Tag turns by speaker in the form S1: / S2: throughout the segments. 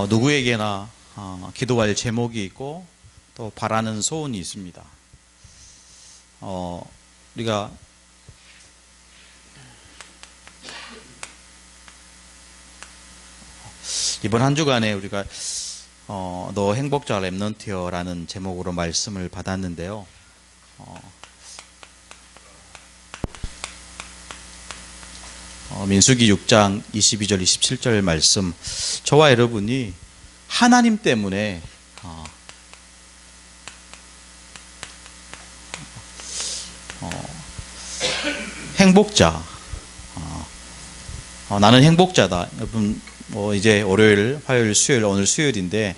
S1: 누구에게나 기도할 제목이 있고 또 바라는 소원이 있습니다. 우리가 이번 한 주간에 우리가 너 행복자 렘넌트여라는 제목으로 말씀을 받았는데요. 민수기 6장 22절 27절 말씀, 저와 여러분이 하나님 때문에 행복자, 나는 행복자다. 여러분 이제 월요일, 화요일, 수요일, 오늘 수요일인데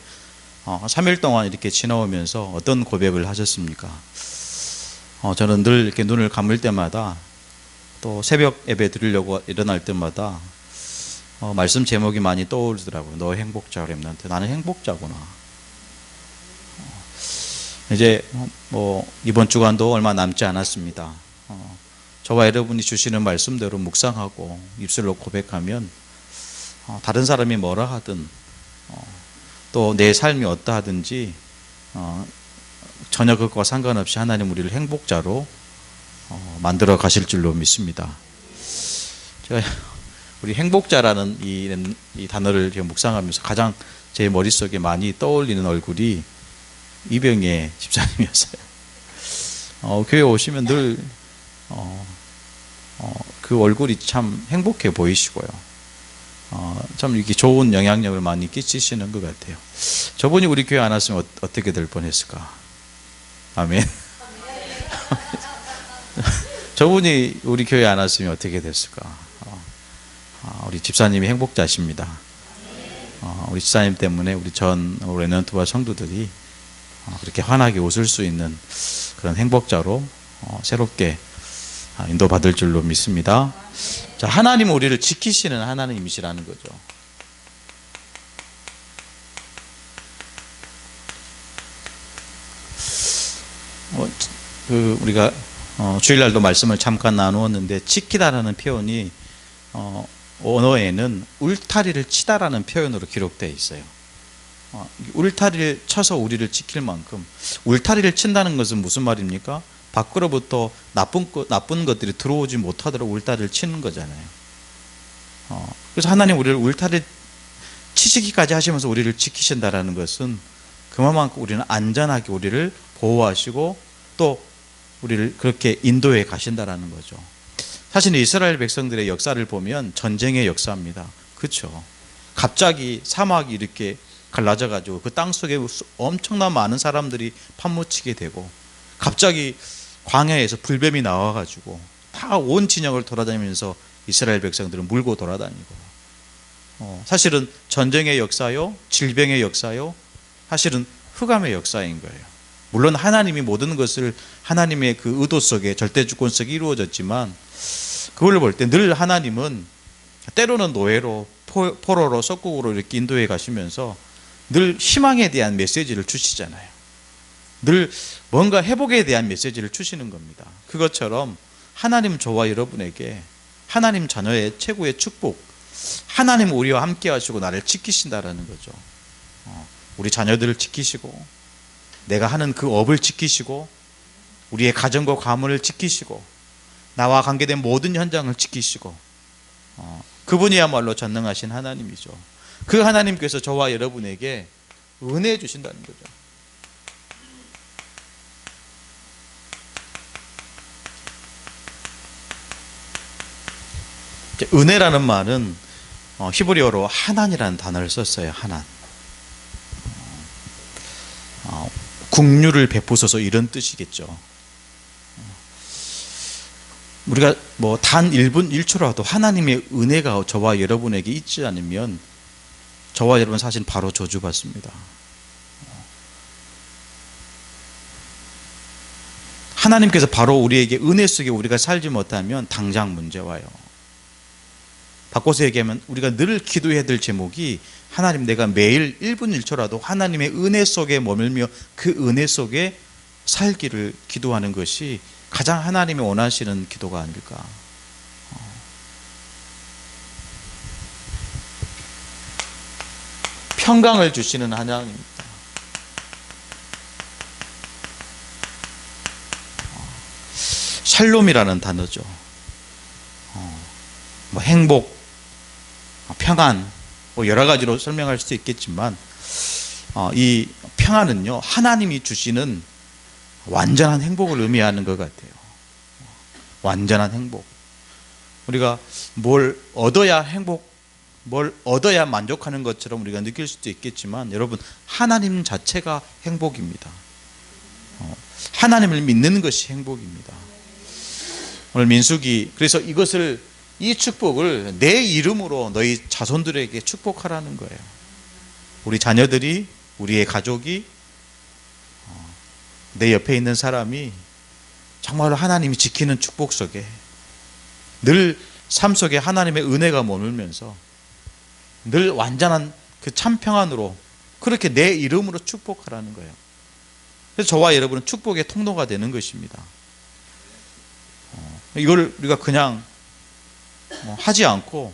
S1: 3일 동안 이렇게 지나오면서 어떤 고백을 하셨습니까? 저는 늘 이렇게 눈을 감을 때마다 또 새벽 예배 드리려고 일어날 때마다 말씀 제목이 많이 떠오르더라고요. 너 행복자 렘넌트. 나는 행복자구나. 이제 이번 주간도 얼마 남지 않았습니다. 저와 여러분이 주시는 말씀대로 묵상하고 입술로 고백하면 다른 사람이 뭐라 하든 또 내 삶이 어떠하든지 전혀 그것과 상관없이 하나님 우리를 행복자로 만들어 가실 줄로 믿습니다. 제가 우리 행복자라는 이 단어를 묵상하면서 가장 제 머릿속에 많이 떠올리는 얼굴이 이병예 집사님이었어요. 교회 오시면 늘 그 얼굴이 참 행복해 보이시고요. 참 이렇게 좋은 영향력을 많이 끼치시는 것 같아요. 저분이 우리 교회 안 왔으면 어떻게 될 뻔했을까? 아멘. 저분이 우리 교회 안 왔으면 어떻게 됐을까? 우리 집사님이 행복자십니다. 우리 집사님 때문에 우리 전 렘넌트와 성도들이 그렇게 환하게 웃을 수 있는 그런 행복자로 새롭게 인도받을 줄로 믿습니다. 자, 하나님은 우리를 지키시는 하나님이시라는 거죠. 우리가 주일날도 말씀을 잠깐 나누었는데 지키다라는 표현이 언어에는 울타리를 치다라는 표현으로 기록되어 있어요. 울타리를 쳐서 우리를 지킬 만큼, 울타리를 친다는 것은 무슨 말입니까? 밖으로부터 나쁜 것들이 들어오지 못하도록 울타리를 치는 거잖아요. 그래서 하나님 우리를 울타리 치시기까지 하시면서 우리를 지키신다라는 것은 그만큼 우리는 안전하게 우리를 보호하시고 또 우리를 그렇게 인도해 가신다라는 거죠. 사실 이스라엘 백성들의 역사를 보면 전쟁의 역사입니다. 그렇죠? 갑자기 사막이 이렇게 갈라져 가지고 그 땅 속에 엄청난 많은 사람들이 파묻히게 되고, 갑자기 광야에서 불뱀이 나와 가지고 다 온 진영을 돌아다니면서 이스라엘 백성들을 물고 돌아다니고, 사실은 전쟁의 역사요, 질병의 역사요, 사실은 흑암의 역사인 거예요. 물론 하나님이 모든 것을 하나님의 그 의도 속에, 절대 주권 속에 이루어졌지만, 그걸 볼 때 늘 하나님은 때로는 노예로, 포로로, 속국으로 이렇게 인도해 가시면서 늘 희망에 대한 메시지를 주시잖아요. 늘 뭔가 회복에 대한 메시지를 주시는 겁니다. 그것처럼 하나님 저와 여러분에게 하나님 자녀의 최고의 축복, 하나님 우리와 함께 하시고 나를 지키신다라는 거죠. 우리 자녀들을 지키시고, 내가 하는 그 업을 지키시고, 우리의 가정과 가문을 지키시고, 나와 관계된 모든 현장을 지키시고, 그분이야말로 전능하신 하나님이죠. 그 하나님께서 저와 여러분에게 은혜 주신다는 거죠. 은혜라는 말은 히브리어로 하난이라는 단어를 썼어요. 하난. 국류를 베푸소서, 이런 뜻이겠죠. 우리가 단 1분 1초라도 하나님의 은혜가 저와 여러분에게 있지 않으면 저와 여러분 사실 바로 저주받습니다. 하나님께서 바로 우리에게 은혜 속에 우리가 살지 못하면 당장 문제 와요. 바꿔서 얘기하면 우리가 늘 기도해야 될 제목이, 하나님 내가 매일 1분 1초라도 하나님의 은혜 속에 머물며 그 은혜 속에 살기를 기도하는 것이 가장 하나님이 원하시는 기도가 아닐까. 평강을 주시는 하나님입니다. 샬롬이라는 단어죠. 뭐 행복, 평안, 뭐 여러 가지로 설명할 수도 있겠지만 이 평안은요, 하나님이 주시는 완전한 행복을 의미하는 것 같아요. 완전한 행복. 우리가 뭘 얻어야 행복, 뭘 얻어야 만족하는 것처럼 우리가 느낄 수도 있겠지만, 여러분, 하나님 자체가 행복입니다. 하나님을 믿는 것이 행복입니다. 오늘 민수기, 그래서 이 축복을 내 이름으로 너희 자손들에게 축복하라는 거예요. 우리 자녀들이, 우리의 가족이, 내 옆에 있는 사람이 정말로 하나님이 지키는 축복 속에 늘 삶 속에 하나님의 은혜가 머물면서 늘 완전한 그 참 평안으로 그렇게 내 이름으로 축복하라는 거예요. 그래서 저와 여러분은 축복의 통로가 되는 것입니다. 이걸 우리가 그냥 하지 않고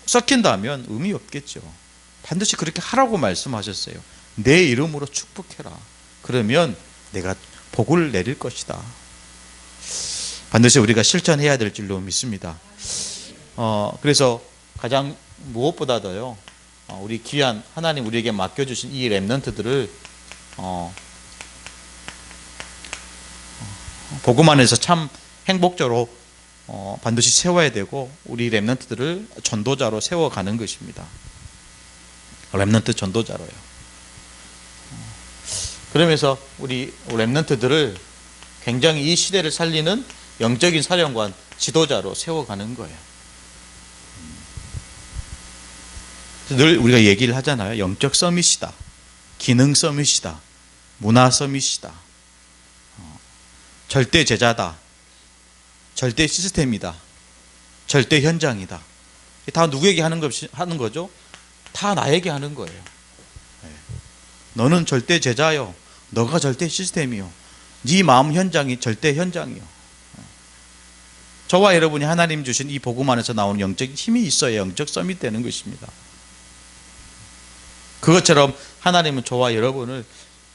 S1: 섞인다면 의미 없겠죠. 반드시 그렇게 하라고 말씀하셨어요. 내 이름으로 축복해라. 그러면 내가 복을 내릴 것이다. 반드시 우리가 실천해야 될 줄로 믿습니다. 그래서 가장 무엇보다도요, 우리 귀한 하나님 우리에게 맡겨주신 이 렘넌트들을 복음 안에서 참 행복자로 반드시 세워야 되고, 우리 렘넌트들을 전도자로 세워가는 것입니다. 렘넌트 전도자로요. 그러면서 우리 렘넌트들을 굉장히 이 시대를 살리는 영적인 사령관, 지도자로 세워가는 거예요. 늘 우리가 얘기를 하잖아요. 영적 서밋이다, 기능 서밋이다, 문화 서밋이다, 절대 제자다, 절대 시스템이다, 절대 현장이다. 다 누구에게 하는 거죠? 다 나에게 하는 거예요. 너는 절대 제자요, 너가 절대 시스템이요, 네 마음 현장이 절대 현장이요. 저와 여러분이 하나님 주신 이 복음 안에서 나오는 영적 힘이 있어야 영적 서밋 되는 것입니다. 그것처럼 하나님은 저와 여러분을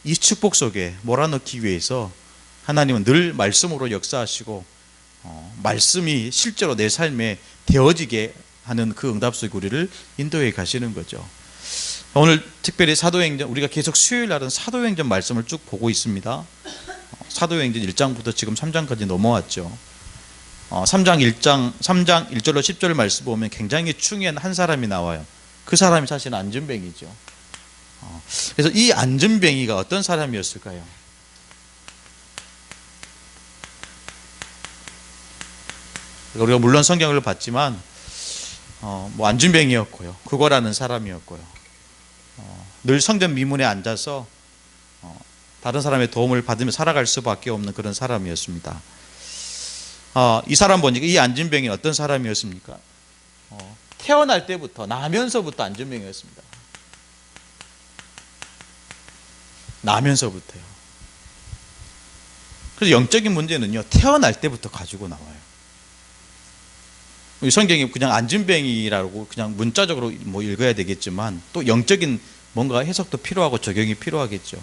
S1: 이 축복 속에 몰아넣기 위해서 하나님은 늘 말씀으로 역사하시고, 말씀이 실제로 내 삶에 되어지게 하는 그 응답 속에 우리를 인도해 가시는 거죠. 오늘 특별히 사도행전, 우리가 계속 수요일 날은 사도행전 말씀을 쭉 보고 있습니다. 사도행전 1장부터 지금 3장까지 넘어왔죠. 3장 1절로 10절 말씀 보면 굉장히 중요한 한 사람이 나와요. 그 사람이 사실은 안전뱅이죠. 그래서 이 안전뱅이가 어떤 사람이었을까요? 우리가 물론 성경을 봤지만 안전뱅이였고요, 구걸하는 사람이었고요, 늘 성전 미문에 앉아서 다른 사람의 도움을 받으며 살아갈 수밖에 없는 그런 사람이었습니다. 이 사람 보니까 이 안전뱅이는 어떤 사람이었습니까? 태어날 때부터, 나면서부터 안전뱅이였습니다. 나면서부터요. 그래서 영적인 문제는요, 태어날 때부터 가지고 나와요. 성경이 그냥 안전뱅이라고 그냥 문자적으로 읽어야 되겠지만, 또 영적인 뭔가 해석도 필요하고 적용이 필요하겠죠.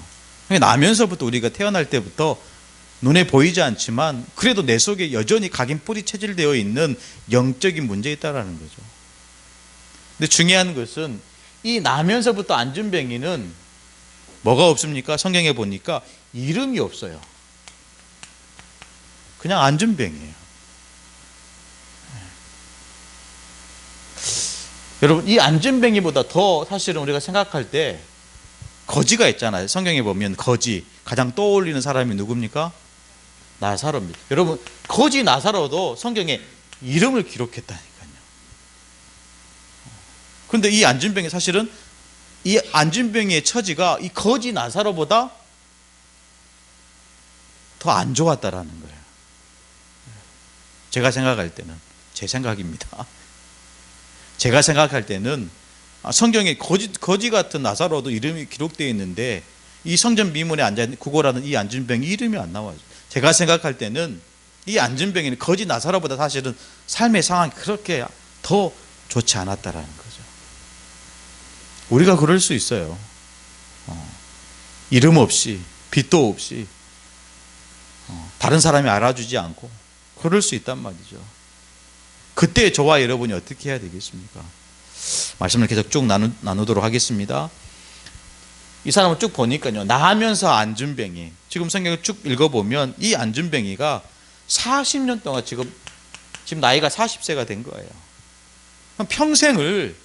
S1: 나면서부터, 우리가 태어날 때부터 눈에 보이지 않지만 그래도 내 속에 여전히 각인 뿌리 체질되어 있는 영적인 문제 있다라는 거죠. 근데 중요한 것은 이 나면서부터 안전뱅이는 뭐가 없습니까? 성경에 보니까 이름이 없어요. 그냥 안전뱅이에요. 여러분, 이 안전뱅이보다 더 사실은 우리가 생각할 때 거지가 있잖아요. 성경에 보면 거지, 가장 떠올리는 사람이 누굽니까? 나사로입니다. 여러분, 거지 나사로도 성경에 이름을 기록했다니까요. 그런데 이 안전뱅이, 사실은 이 안전뱅이의 처지가 이 거지 나사로보다 더 안 좋았다라는 거예요. 제가 생각할 때는, 제 생각입니다. 제가 생각할 때는 성경에 거지 같은 나사로도 이름이 기록되어 있는데, 이 성전 미문에 앉아있는 구걸하는 이 안전뱅이 이름이 안 나와요. 제가 생각할 때는 이 안전뱅이는 거지 나사로보다 사실은 삶의 상황이 그렇게 더 좋지 않았다라는 거죠. 우리가 그럴 수 있어요. 이름 없이, 빚도 없이, 다른 사람이 알아주지 않고 그럴 수 있단 말이죠. 그때 저와 여러분이 어떻게 해야 되겠습니까? 말씀을 계속 쭉 나누도록 하겠습니다. 이 사람을 쭉 보니까요, 나하면서 안준뱅이, 지금 성경을 쭉 읽어보면 이 안준뱅이가 40년 동안 지금 나이가 40세가 된 거예요. 평생을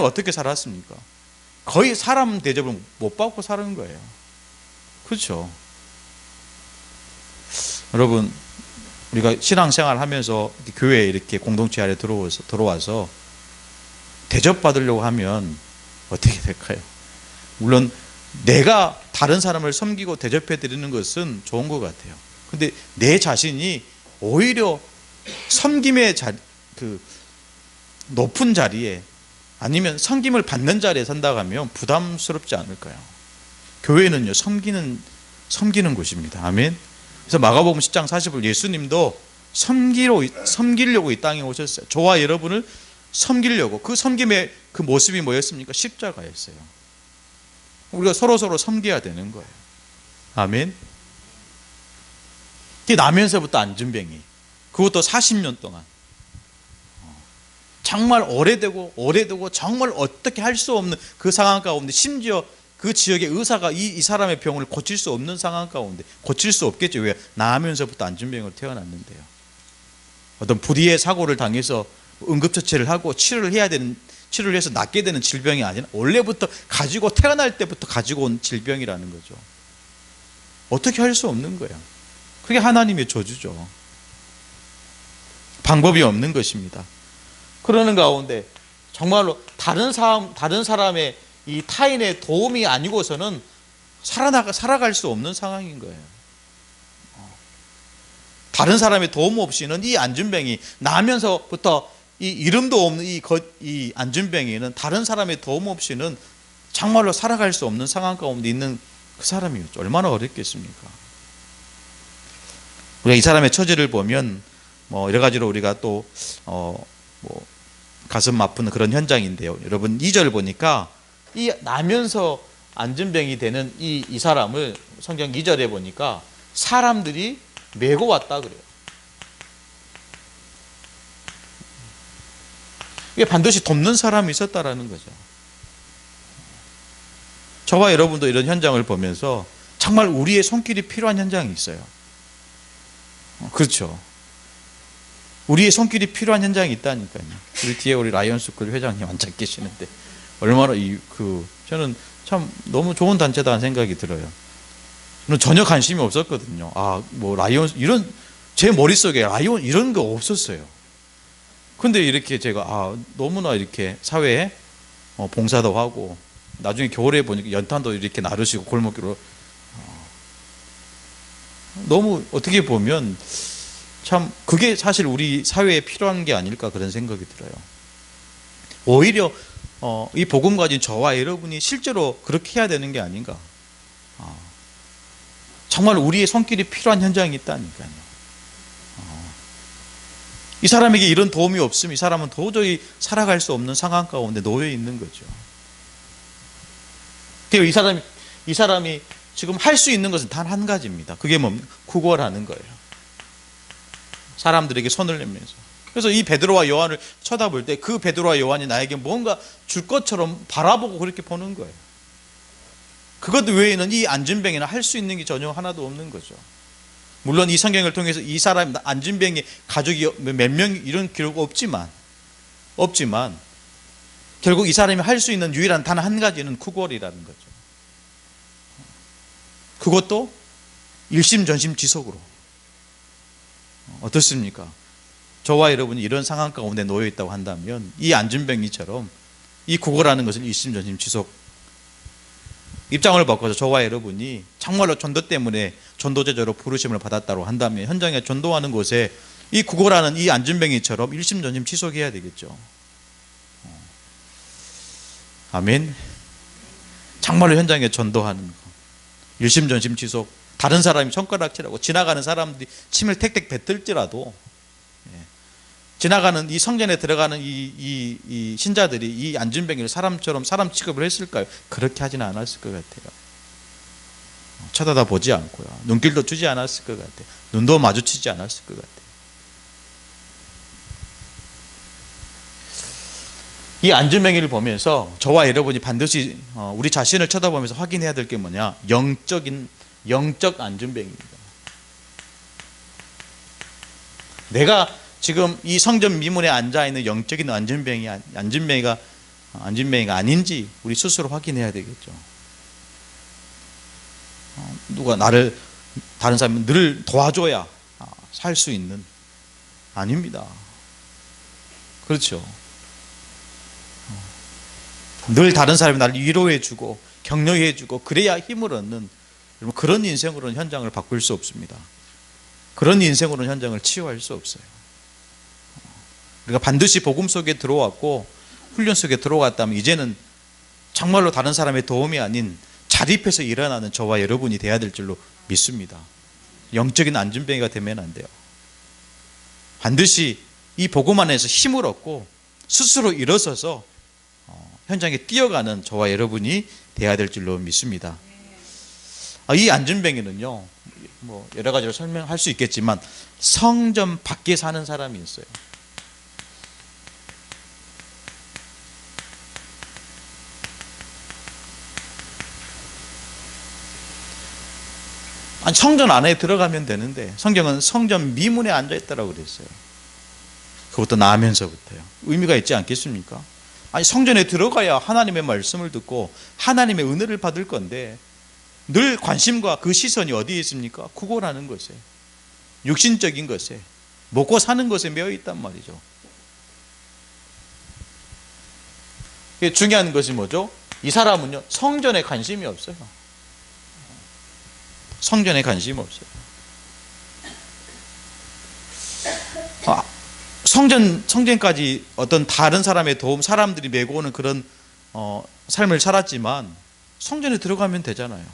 S1: 어떻게 살았습니까? 거의 사람 대접을 못 받고 사는 거예요. 그렇죠? 여러분, 우리가 신앙생활 하면서 교회에 이렇게 공동체 아래 들어와서 대접받으려고 하면 어떻게 될까요? 물론 내가 다른 사람을 섬기고 대접해 드리는 것은 좋은 것 같아요. 근데 내 자신이 오히려 섬김의 높은 자리에, 아니면 섬김을 받는 자리에 산다고 하면 부담스럽지 않을까요? 교회는요, 섬기는 곳입니다. 아멘. 그래서 마가복음 10장 40절, 예수님도 섬기려고 이 땅에 오셨어요. 저와 여러분을 섬기려고. 그 섬김의 그 모습이 뭐였습니까? 십자가였어요. 우리가 서로 섬겨야 되는 거예요. 아멘. 나면서부터 안준뱅이, 그것도 40년 동안 정말 오래되고 정말 어떻게 할 수 없는 그 상황 가운데, 심지어 그 지역의 의사가 이 사람의 병을 고칠 수 없는 상황 가운데, 고칠 수 없겠죠. 왜? 나면서부터 안준병으로 태어났는데요. 어떤 불의의 사고를 당해서 응급처치를 하고 치료를 해서 낫게 되는 질병이 아니라 원래부터 가지고, 태어날 때부터 가지고 온 질병이라는 거죠. 어떻게 할 수 없는 거예요. 그게 하나님의 저주죠. 방법이 없는 것입니다. 그러는 가운데 정말로 다른 사람의 이 타인의 도움이 아니고서는 살아갈 수 없는 상황인 거예요. 다른 사람의 도움 없이는 이 안준뱅이, 나면서부터 이 이름도 없는 이 안준뱅이는 다른 사람의 도움 없이는 정말로 살아갈 수 없는 상황 가운데 있는 그 사람이었죠. 얼마나 어렵겠습니까? 우리가 이 사람의 처지를 보면 여러 가지로 우리가 또 가슴 아픈 그런 현장인데요. 여러분, 2절 보니까 이 나면서 안준병이 되는 이 사람을 성경 2절에 보니까 사람들이 메고 왔다 그래요. 이게 반드시 돕는 사람이 있었다라는 거죠. 저와 여러분도 이런 현장을 보면서 정말 우리의 손길이 필요한 현장이 있어요. 그렇죠. 우리의 손길이 필요한 현장이 있다니까요. 우리 뒤에 우리 라이온스쿨 회장님 앉아 계시는데 얼마나 저는 참 너무 좋은 단체다는 생각이 들어요. 저는 전혀 관심이 없었거든요. 라이온, 이런, 제 머릿속에 라이온 이런 거 없었어요. 근데 이렇게 제가 너무나 이렇게 사회에 봉사도 하고, 나중에 겨울에 보니까 연탄도 이렇게 나르시고 골목길로, 너무 어떻게 보면 참 그게 사실 우리 사회에 필요한 게 아닐까, 그런 생각이 들어요. 오히려 이 복음 가진 저와 여러분이 실제로 그렇게 해야 되는 게 아닌가. 정말 우리의 손길이 필요한 현장이 있다니까요. 이 사람에게 이런 도움이 없으면 이 사람은 도저히 살아갈 수 없는 상황 가운데 놓여 있는 거죠. 이 사람이 지금 할 수 있는 것은 단 한 가지입니다. 그게 뭡니까? 구걸하는 거예요. 사람들에게 손을 내면서. 그래서 이 베드로와 요한을 쳐다볼 때 그 베드로와 요한이 나에게 뭔가 줄 것처럼 바라보고 그렇게 보는 거예요. 그것 외에는 이 안준병이는 할 수 있는 게 전혀 하나도 없는 거죠. 물론 이 성경을 통해서 이 사람 안준병의 가족이 몇 명 이런 기록 없지만 결국 이 사람이 할 수 있는 유일한 단 한 가지는 구걸이라는 거죠. 그것도 일심전심지속으로. 어떻습니까? 저와 여러분이 이런 상황 가운데 놓여 있다고 한다면 이 안준병이처럼 이 구걸하는 것을 일심전심지속 입장을 바꿔서 저와 여러분이 정말로 전도 때문에 전도제자로 부르심을 받았다고 한다면 현장에 전도하는 곳에 이 구걸하는 이 안준병이처럼 일심전심지속해야 되겠죠. 아멘. 정말로 현장에 전도하는 거, 일심전심지속. 다른 사람이 손가락질하고 지나가는 사람들이 침을 택택 뱉을지라도 지나가는 이 성전에 들어가는 이 신자들이 이 안진뱅이를 사람처럼 사람 취급을 했을까요? 그렇게 하지는 않았을 것 같아요. 쳐다다 보지 않고요. 눈길도 주지 않았을 것 같아요. 눈도 마주치지 않았을 것 같아요. 이 안진뱅이를 보면서 저와 여러분이 반드시 우리 자신을 쳐다보면서 확인해야 될 게 뭐냐? 영적 안진뱅이입니다. 내가 지금 이 성전 미문에 앉아 있는 영적인 안진뱅이가 아닌지 우리 스스로 확인해야 되겠죠. 누가 나를 다른 사람은 늘 도와줘야 살 수 있는 아닙니다. 그렇죠. 늘 다른 사람이 나를 위로해주고 격려해주고 그래야 힘을 얻는 그런 인생으로는 현장을 바꿀 수 없습니다. 그런 인생으로는 현장을 치유할 수 없어요. 우리가 반드시 복음 속에 들어왔고 훈련 속에 들어왔다면 이제는 정말로 다른 사람의 도움이 아닌 자립해서 일어나는 저와 여러분이 돼야 될 줄로 믿습니다. 영적인 안진뱅이가 되면 안 돼요. 반드시 이 복음 안에서 힘을 얻고 스스로 일어서서 현장에 뛰어가는 저와 여러분이 돼야 될 줄로 믿습니다. 이 안진뱅이는요, 뭐 여러 가지로 설명할 수 있겠지만 성전 밖에 사는 사람이 있어요. 아니, 성전 안에 들어가면 되는데 성경은 성전 미문에 앉아있다라고 그랬어요. 그것도 나면서부터요. 의미가 있지 않겠습니까? 아니, 성전에 들어가야 하나님의 말씀을 듣고 하나님의 은혜를 받을 건데 늘 관심과 그 시선이 어디에 있습니까? 구걸하는 것에, 육신적인 것에, 먹고 사는 것에 매여 있단 말이죠. 중요한 것이 뭐죠? 이 사람은요, 성전에 관심이 없어요. 성전에 관심이 없어요. 성전까지 어떤 다른 사람의 도움, 사람들이 메고 오는 그런 삶을 살았지만 성전에 들어가면 되잖아요.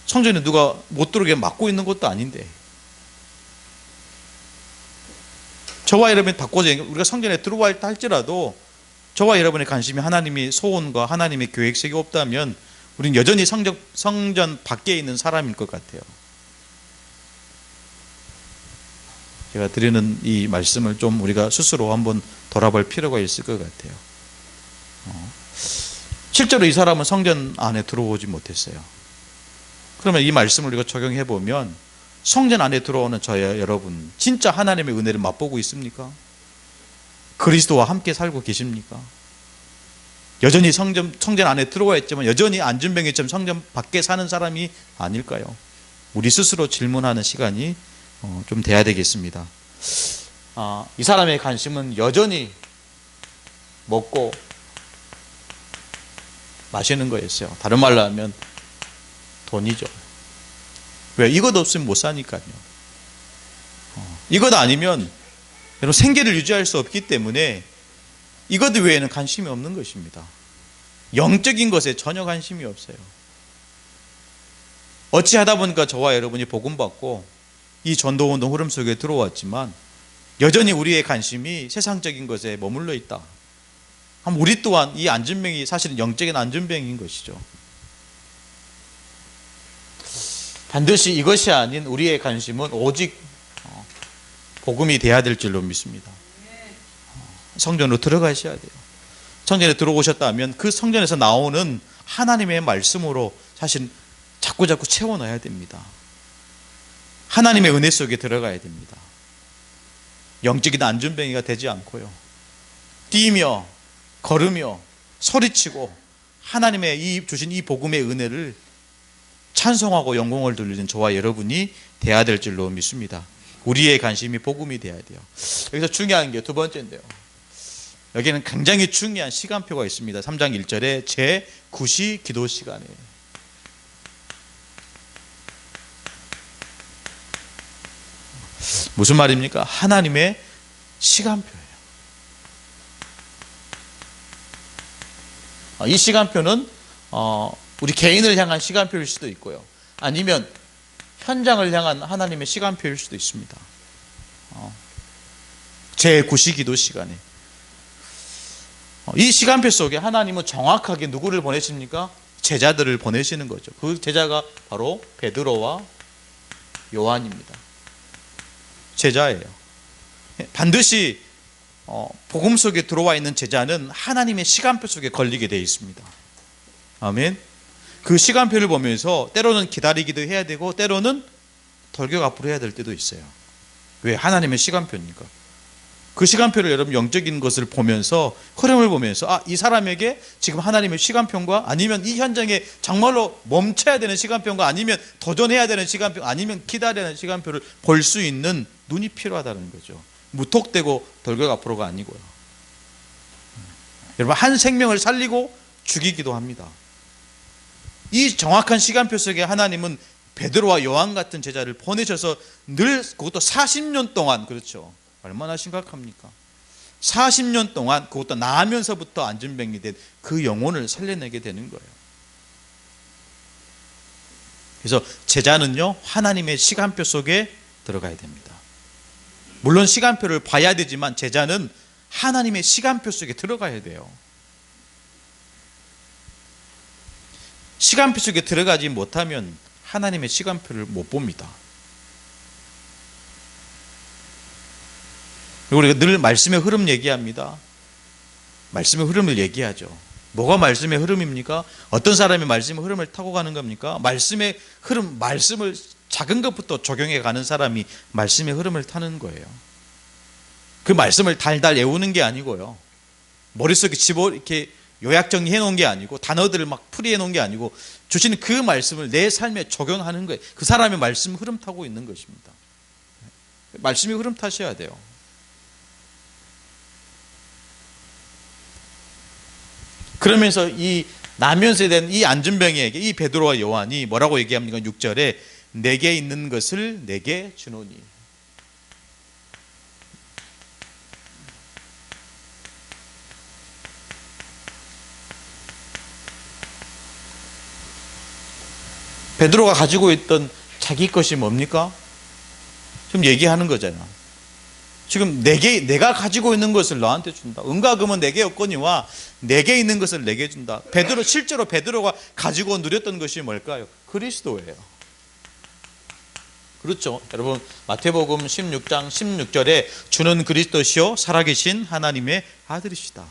S1: 성전에 누가 못 들어오게 막고 있는 것도 아닌데. 저와 여러분이 바꿔서 우리가 성전에 들어와 있다 할지라도 저와 여러분의 관심이 하나님의 소원과 하나님의 계획색이 없다면 우리는 여전히 성전 밖에 있는 사람일 것 같아요. 제가 드리는 이 말씀을 좀 우리가 스스로 한번 돌아볼 필요가 있을 것 같아요. 실제로 이 사람은 성전 안에 들어오지 못했어요. 그러면 이 말씀을 우리가 적용해 보면 성전 안에 들어오는 저와 여러분, 진짜 하나님의 은혜를 맛보고 있습니까? 그리스도와 함께 살고 계십니까? 여전히 성전 안에 들어와 있지만 여전히 안진뱅이처럼 성전 밖에 사는 사람이 아닐까요? 우리 스스로 질문하는 시간이 좀 돼야 되겠습니다. 이 사람의 관심은 여전히 먹고 마시는 거였어요. 다른 말로 하면 돈이죠. 왜? 이것 없으면 못 사니까요. 이것 아니면 여러분 생계를 유지할 수 없기 때문에 이것 외에는 관심이 없는 것입니다. 영적인 것에 전혀 관심이 없어요. 어찌하다 보니까 저와 여러분이 복음받고 이 전도운동 흐름 속에 들어왔지만 여전히 우리의 관심이 세상적인 것에 머물러 있다. 우리 또한 이 안진뱅이 사실은 영적인 안진뱅이인 것이죠. 반드시 이것이 아닌 우리의 관심은 오직 복음이 돼야 될 줄로 믿습니다. 성전으로 들어가셔야 돼요. 성전에 들어오셨다면 그 성전에서 나오는 하나님의 말씀으로 사실 자꾸 채워넣어야 됩니다. 하나님의 은혜 속에 들어가야 됩니다. 영적인 안진뱅이가 되지 않고요, 뛰며 걸으며 소리치고 하나님의 주신 이 복음의 은혜를 찬송하고 영광을 돌리는 저와 여러분이 돼야 될 줄로 믿습니다. 우리의 관심이 복음이 돼야 돼요. 여기서 중요한 게 두 번째인데요, 여기는 굉장히 중요한 시간표가 있습니다. 3장 1절에 제9시 기도 시간에 무슨 말입니까? 하나님의 시간표예요. 이 시간표는 우리 개인을 향한 시간표일 수도 있고요, 아니면 현장을 향한 하나님의 시간표일 수도 있습니다. 제9시기도 시간에. 이 시간표 속에 하나님은 정확하게 누구를 보내십니까? 제자들을 보내시는 거죠. 그 제자가 바로 베드로와 요한입니다. 제자예요. 반드시 복음 속에 들어와 있는 제자는 하나님의 시간표 속에 걸리게 되어 있습니다. 아멘. 그 시간표를 보면서 때로는 기다리기도 해야 되고 때로는 돌격 앞으로 해야 될 때도 있어요. 왜? 하나님의 시간표니까. 그 시간표를 여러분 영적인 것을 보면서 흐름을 보면서 이 사람에게 지금 하나님의 시간표인가 아니면 이 현장에 정말로 멈춰야 되는 시간표인가 아니면 도전해야 되는 시간표 아니면 기다려야 하는 시간표를 볼 수 있는 눈이 필요하다는 거죠. 무턱대고 돌격 앞으로가 아니고요. 여러분 한 생명을 살리고 죽이기도 합니다. 이 정확한 시간표 속에 하나님은 베드로와 요한 같은 제자를 보내셔서 늘 그것도 40년 동안 그렇죠. 얼마나 심각합니까? 40년 동안 그것도 나면서부터 안전병이 된 그 영혼을 살려내게 되는 거예요. 그래서 제자는요 하나님의 시간표 속에 들어가야 됩니다. 물론 시간표를 봐야 되지만 제자는 하나님의 시간표 속에 들어가야 돼요. 시간표 속에 들어가지 못하면 하나님의 시간표를 못 봅니다. 우리가 늘 말씀의 흐름 얘기합니다. 말씀의 흐름을 얘기하죠. 뭐가 말씀의 흐름입니까? 어떤 사람이 말씀의 흐름을 타고 가는 겁니까? 말씀의 흐름, 말씀을 작은 것부터 적용해 가는 사람이 말씀의 흐름을 타는 거예요. 그 말씀을 달달 외우는 게 아니고요. 머릿속에 이렇게 요약 정리해 놓은 게 아니고 단어들을 막 풀이해 놓은 게 아니고 주시는 그 말씀을 내 삶에 적용하는 거예요. 그 사람의 말씀 흐름 타고 있는 것입니다. 말씀이 흐름 타셔야 돼요. 그러면서 이 나면서 된 이 안전병이에게 이 베드로와 요한이 뭐라고 얘기합니까? 6절에 내게 있는 것을 내게 주노니. 베드로가 가지고 있던 자기 것이 뭡니까? 지금 얘기하는 거잖아요. 지금 내가 가지고 있는 것을 너한테 준다. 은과 금은 내게 없거니와 내게 있는 것을 내게 준다. 실제로 베드로가 가지고 누렸던 것이 뭘까요? 그리스도예요. 그렇죠. 여러분 마태복음 16장 16절에 주는 그리스도시요 살아계신 하나님의 아들이시다.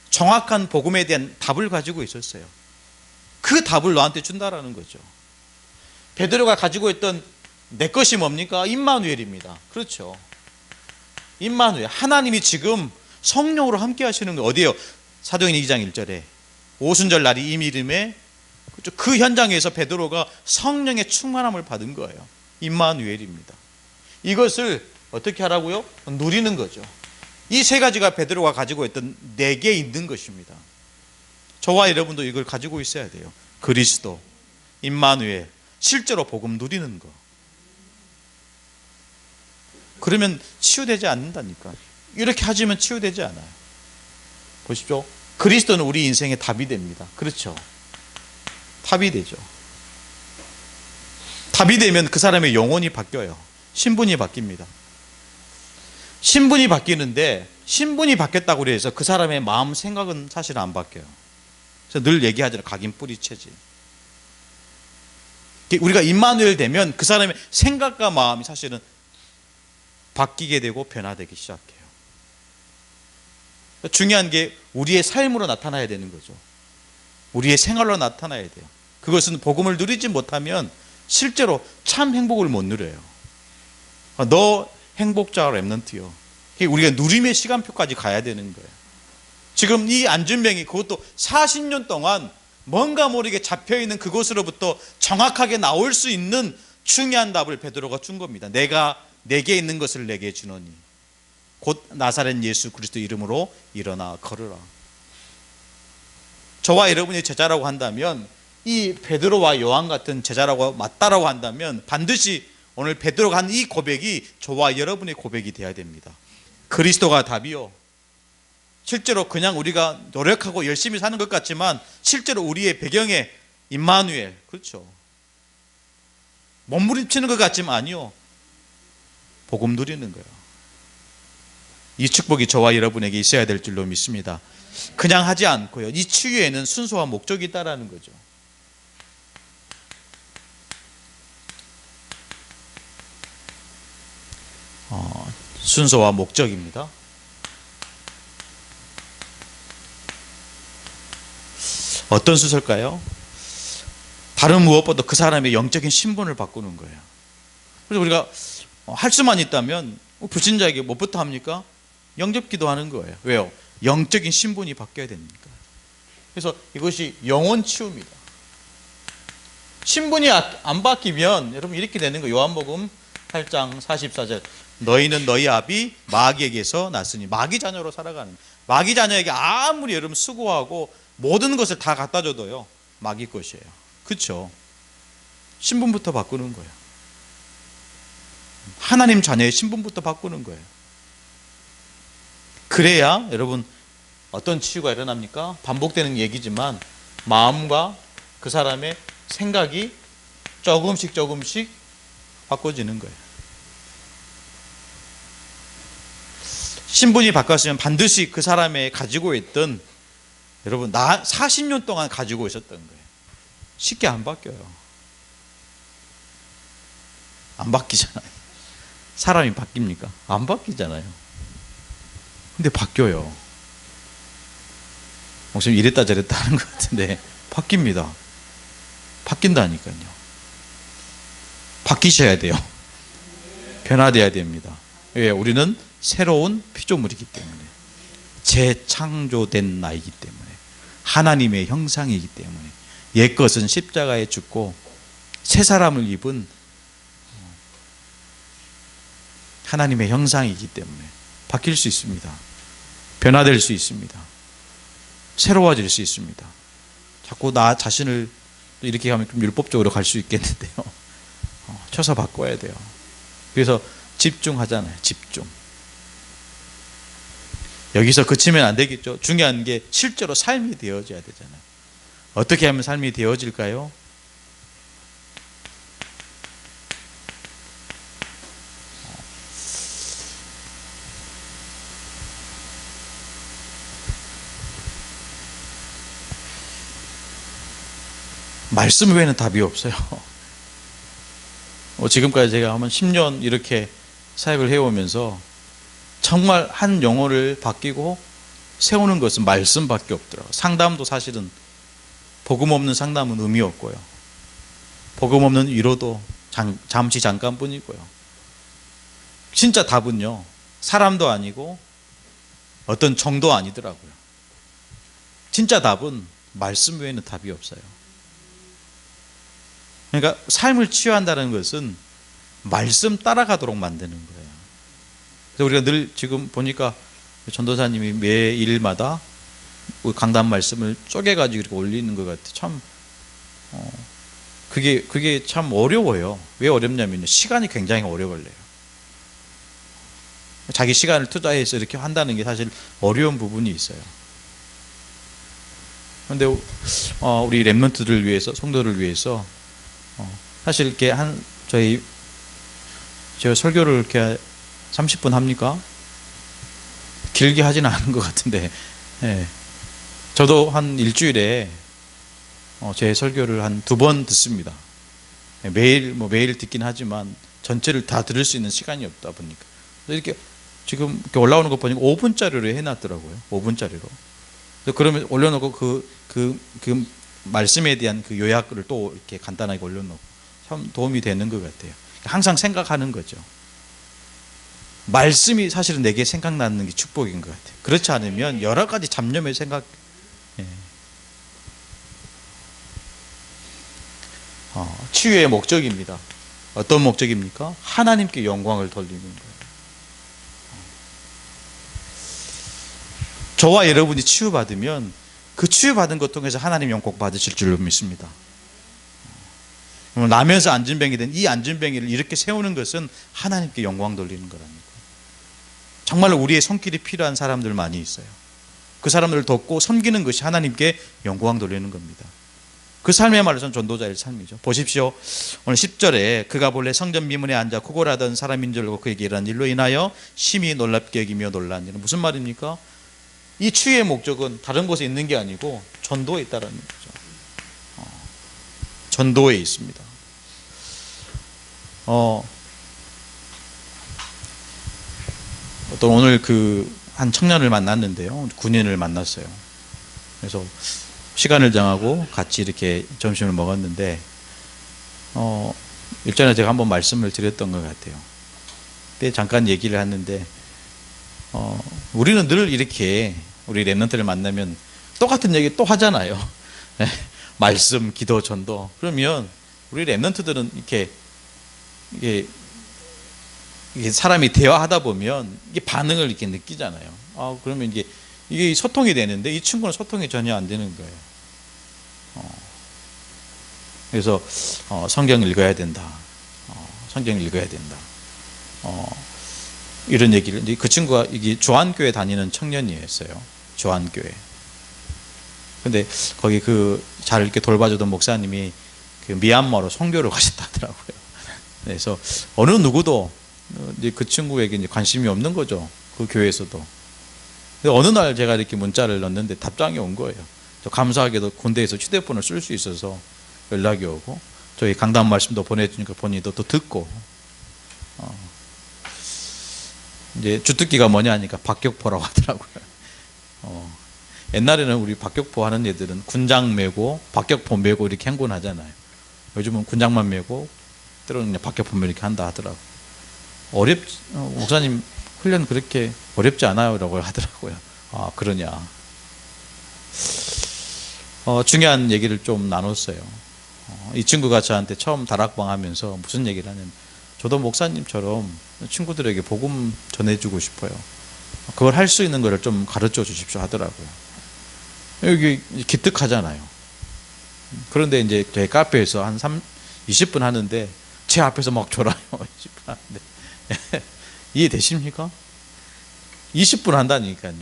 S1: 정확한 복음에 대한 답을 가지고 있었어요. 그 답을 너한테 준다라는 거죠. 베드로가 가지고 있던 내 것이 뭡니까? 임마누엘입니다. 그렇죠. 임마누엘, 하나님이 지금 성령으로 함께 하시는 거 어디에요? 사도행전 2장 1절에 오순절 날이 임이름에 그 현장에서 베드로가 성령의 충만함을 받은 거예요. 임마누엘입니다. 이것을 어떻게 하라고요? 누리는 거죠. 이 세 가지가 베드로가 가지고 있던 내게 있는 것입니다. 저와 여러분도 이걸 가지고 있어야 돼요. 그리스도, 임마누엘, 실제로 복음 누리는 거. 그러면 치유되지 않는다니까. 이렇게 하시면 치유되지 않아요. 보십시오. 그리스도는 우리 인생의 답이 됩니다. 그렇죠. 답이 되죠. 답이 되면 그 사람의 영혼이 바뀌어요. 신분이 바뀝니다. 신분이 바뀌는데 신분이 바뀌었다고 해서 그 사람의 마음 생각은 사실 안 바뀌어요. 그래서 늘 얘기하잖아요. 각인 뿌리채지. 우리가 임마누엘 되면 그 사람의 생각과 마음이 사실은 바뀌게 되고 변화되기 시작해요. 중요한 게 우리의 삶으로 나타나야 되는 거죠. 우리의 생활로 나타나야 돼요. 그것은 복음을 누리지 못하면 실제로 참 행복을 못 누려요. 너 행복자 렘넌트요. 우리가 누림의 시간표까지 가야 되는 거예요. 지금 이 안준병이 그것도 40년 동안 뭔가 모르게 잡혀있는 그곳으로부터 정확하게 나올 수 있는 중요한 답을 베드로가 준 겁니다. 내게 있는 것을 내게 주노니 곧 나사렛 예수 그리스도 이름으로 일어나 걸으라. 저와 여러분이 제자라고 한다면 이 베드로와 요한 같은 제자라고 맞다라고 한다면 반드시 오늘 베드로가 한 이 고백이 저와 여러분의 고백이 되어야 됩니다. 그리스도가 답이요. 실제로 그냥 우리가 노력하고 열심히 사는 것 같지만 실제로 우리의 배경에 임마누엘, 그렇죠. 몸부림치는 것 같지만 아니요. 복음 누리는 거예요. 이 축복이 저와 여러분에게 있어야 될 줄로 믿습니다. 그냥 하지 않고요. 이 치유에는 순서와 목적이 있다라는 거죠. 순서와 목적입니다. 어떤 순서일까요? 다른 무엇보다 그 사람의 영적인 신분을 바꾸는 거예요. 그래서 우리가 할 수만 있다면 불신자에게 뭐부터 합니까? 영접 기도하는 거예요. 왜요? 영적인 신분이 바뀌어야 되니까. 그래서 이것이 영혼 치유입니다. 신분이 안 바뀌면 여러분 이렇게 되는 거예요. 요한복음 8장 44절 너희는 너희 아비 마귀에게서 났으니 마귀 자녀로 살아가는, 마귀 자녀에게 아무리 여러분 수고하고 모든 것을 다 갖다 줘도요 마귀 것이에요. 그렇죠? 신분부터 바꾸는 거예요. 하나님 자녀의 신분부터 바꾸는 거예요. 그래야 여러분 어떤 치유가 일어납니까? 반복되는 얘기지만 마음과 그 사람의 생각이 조금씩 바꿔지는 거예요. 신분이 바뀌었으면 반드시 그 사람의 가지고 있던, 여러분 40년 동안 가지고 있었던 거예요. 쉽게 안 바뀌어요. 안 바뀌잖아요. 사람이 바뀝니까? 안 바뀌잖아요. 근데 바뀌어요. 목사님 이랬다 저랬다 하는 것 같은데 바뀝니다. 바뀐다니까요. 바뀌셔야 돼요. 변화되어야 됩니다. 왜? 우리는 새로운 피조물이기 때문에, 재창조된 나이기 때문에, 하나님의 형상이기 때문에, 옛것은 십자가에 죽고 새 사람을 입은 하나님의 형상이기 때문에 바뀔 수 있습니다. 변화될 수 있습니다. 새로워질 수 있습니다. 자꾸 나 자신을 이렇게 하면 좀 율법적으로 갈 수 있겠는데요. 쳐서 바꿔야 돼요. 그래서 집중하잖아요. 집중. 여기서 그치면 안 되겠죠. 중요한 게 실제로 삶이 되어져야 되잖아요. 어떻게 하면 삶이 되어질까요? 말씀 외에는 답이 없어요. 지금까지 제가 한 10년 이렇게 사역을 해오면서 정말 한 영혼을 바뀌고 세우는 것은 말씀밖에 없더라고요. 상담도 사실은 복음 없는 상담은 의미 없고요. 복음 없는 위로도 잠시 잠깐뿐이고요. 진짜 답은요, 사람도 아니고 어떤 정도 아니더라고요. 진짜 답은 말씀 외에는 답이 없어요. 그러니까 삶을 치유한다는 것은 말씀 따라가도록 만드는 거예요. 그래서 우리가 늘 지금 보니까 전도사님이 매일마다 강단 말씀을 쪼개가지고 이렇게 올리는 것 같아요. 참, 그게 참 어려워요. 왜 어렵냐면요, 시간이 굉장히 오래 걸려요. 자기 시간을 투자해서 이렇게 한다는 게 사실 어려운 부분이 있어요. 그런데 우리 렘넌트들을 위해서, 성도를 위해서 사실 이렇게 제가 설교를 이렇게 30분 합니까? 길게 하지는 않은 것 같은데, 예. 저도 한 일주일에 제 설교를 한 2번 듣습니다. 매일 듣긴 하지만 전체를 다 들을 수 있는 시간이 없다 보니까. 이렇게 지금 이렇게 올라오는 거 보니까 5분짜리로 해놨더라고요. 5분짜리로. 그러면 올려놓고 그 말씀에 대한 그 요약을 또 이렇게 간단하게 올려놓고 참 도움이 되는 것 같아요. 항상 생각하는 거죠. 말씀이 사실은 내게 생각나는 게 축복인 것 같아요. 그렇지 않으면 여러 가지 잡념의 생각, 치유의 목적입니다. 어떤 목적입니까? 하나님께 영광을 돌리는 거예요. 저와 여러분이 치유받으면 그 치유받은 것 통해서 하나님 영광 받으실 줄로 믿습니다. 나면서 안진뱅이 된 이 안진뱅이를 이렇게 세우는 것은 하나님께 영광 돌리는 거랍니다. 정말로 우리의 손길이 필요한 사람들 많이 있어요. 그 사람들을 돕고 섬기는 것이 하나님께 영광 돌리는 겁니다. 그 삶의말로 전 전도자의 삶이죠. 보십시오. 오늘 10절에 그가 본래 성전 미문에 앉아 구걸하던 사람인 줄 알고 그에게 일어난 일로 인하여 심히 놀랍게 여기며 놀란 일은 무슨 말입니까? 이 추위의 목적은 다른 곳에 있는 게 아니고 전도에 있다는 거죠. 전도에 있습니다. 또 오늘 한 청년을 만났는데요. 군인을 만났어요. 그래서 시간을 정하고 같이 이렇게 점심을 먹었는데, 일전에 제가 한번 말씀을 드렸던 것 같아요. 그때 잠깐 얘기를 했는데, 우리는 늘 이렇게 우리 랩런트를 만나면 똑같은 얘기 또 하잖아요. 말씀, 기도, 전도. 그러면 우리 랩런트들은 이게 사람이 대화하다 보면 이게 반응을 이렇게 느끼잖아요. 그러면 이게 소통이 되는데 이 친구는 소통이 전혀 안 되는 거예요. 그래서 성경 읽어야 된다. 성경 읽어야 된다. 이런 얘기를, 그 친구가 이게 조안교회 다니는 청년이었어요. 조안교회. 근데 거기 잘 이렇게 돌봐주던 목사님이 미얀마로 선교를 가셨다 하더라고요. 그래서 어느 누구도 이제 그 친구에게 이제 관심이 없는 거죠. 그 교회에서도. 근데 어느 날 제가 이렇게 문자를 넣었는데 답장이 온 거예요. 저 감사하게도 군대에서 휴대폰을 쓸 수 있어서 연락이 오고, 저희 강단 말씀도 보내주니까 본인도 또 듣고, 이제 주특기가 뭐냐 하니까 박격포라고 하더라고요. 옛날에는 우리 박격포 하는 애들은 군장 메고 박격포 메고 이렇게 행군하잖아요. 요즘은 군장만 메고 때로는 그냥 박격포 메고 이렇게 한다 하더라고요. 목사님 훈련 그렇게 어렵지 않아요? 라고 하더라고요. 그러냐. 중요한 얘기를 좀 나눴어요. 이 친구가 저한테 처음 다락방 하면서 무슨 얘기를 하냐면, 저도 목사님처럼 친구들에게 복음 전해주고 싶어요. 그걸 할 수 있는 거를 좀 가르쳐 주십시오 하더라고요. 여기 기특하잖아요. 그런데 이제 저희 카페에서 한 20분 하는데 제 앞에서 막 졸아요. 20분 하는데. 이해되십니까? 20분 한다니까요.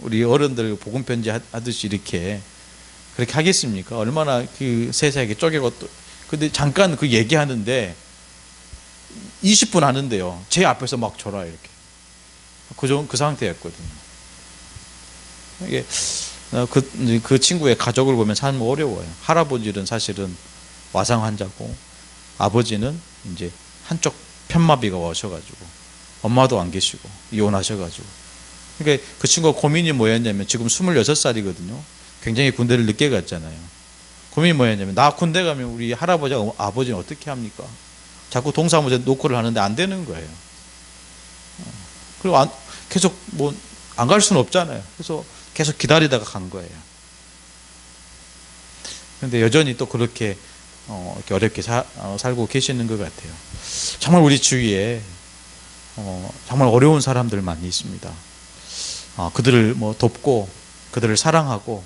S1: 우리 어른들 복음 편지 하듯이 그렇게 하겠습니까? 얼마나 세상에 쪼개고 또. 근데 잠깐 얘기하는데 20분 하는데요. 제 앞에서 막 졸아요, 이렇게. 그 상태였거든요. 이게 그 친구의 가족을 보면 참 어려워요. 할아버지는 사실은 와상 환자고, 아버지는 이제 한쪽 편마비가 오셔가지고, 엄마도 안 계시고 이혼하셔가지고. 그러니까 그 친구가 고민이 뭐였냐면, 지금 26살이거든요. 굉장히 군대를 늦게 갔잖아요. 고민이 뭐였냐면, 나 군대 가면 우리 할아버지와 아버지는 어떻게 합니까? 자꾸 동사무소 노크를 하는데 안 되는 거예요. 그리고 계속 안 갈 수는 없잖아요. 그래서 계속 기다리다가 간 거예요. 그런데 여전히 또 그렇게 어렵게 살고 계시는 것 같아요. 정말 우리 주위에 정말 어려운 사람들 많이 있습니다. 그들을 돕고 그들을 사랑하고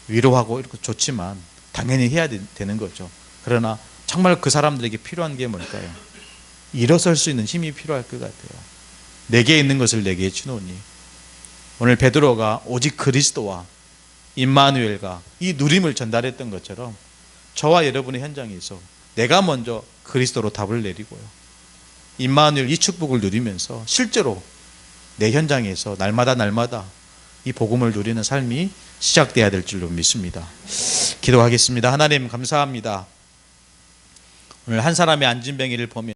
S1: 위로하고 이렇게 좋지만 당연히 해야 되는 거죠. 그러나 정말 그 사람들에게 필요한 게 뭘까요? 일어설 수 있는 힘이 필요할 것 같아요. 내게 있는 것을 내게 주노니. 오늘 베드로가 오직 그리스도와 임마누엘과 이 누림을 전달했던 것처럼, 저와 여러분의 현장에서 내가 먼저 그리스도로 답을 내리고요, 임마누엘 이 축복을 누리면서 실제로 내 현장에서 날마다 이 복음을 누리는 삶이 시작돼야 될 줄로 믿습니다. 기도하겠습니다. 하나님 감사합니다. 오늘 한 사람의 안진뱅이를 보면